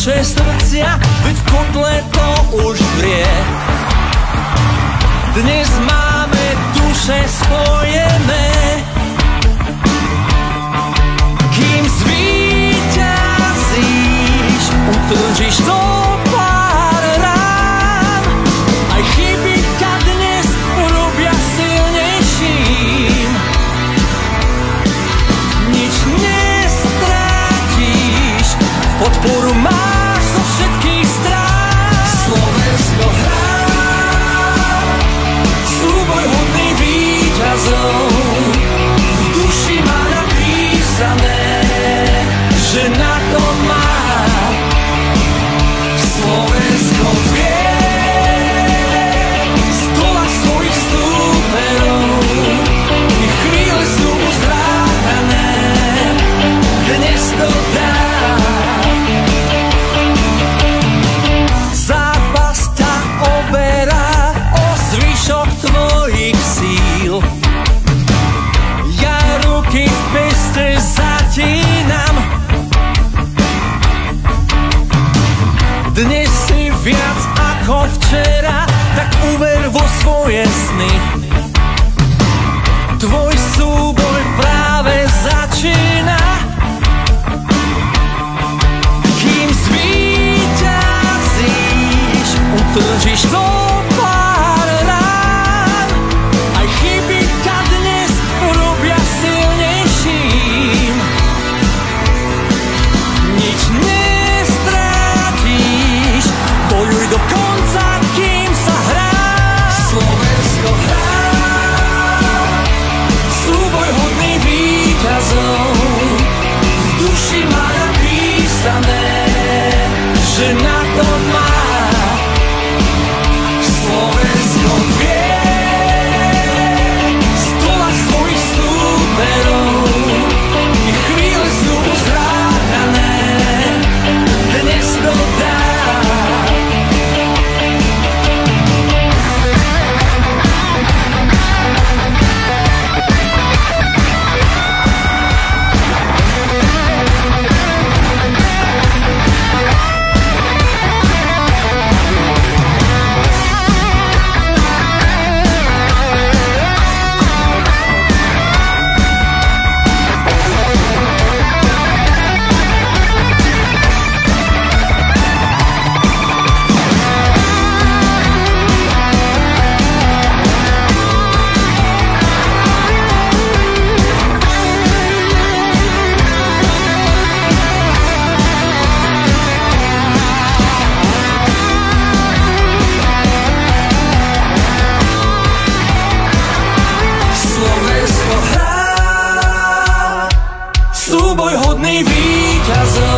naše srdcia, veď v kotle to už vrie. Dnes máme duše spojené, kým zvíťazíš, utržíš to pár rán. Aj chyby ťa dnes urobia silnejším, nič nestratíš, podporu máš zo všetkých strán. Slovensko hrá súboj hodný víťazov, v duši má napísané, že na to má. Slovensko vie zdolať svojich súperov, ich chvíle sú uzrátané, dnes to dá. Zápas ťa oberá o zvyšok tvojich síl, ja ruky v peste zatínam. Dnes si viac ako včera, tak uver vo svoje sny. Tvoj súboj práve začína, kým zvíťazíš, utržíš to pár rán. Aj chyby ťa dnes urobia silnejším, nič nestrátiš, bojuj do konca, kým sa hrá. Slovensko hrá súboj hodný víťazov, v duši má napísané, že na to má. Slovensko vie zdolať svojich súperov, ich chvíle sú uzrátané, dnes to dá. Súboj hodný víťazov,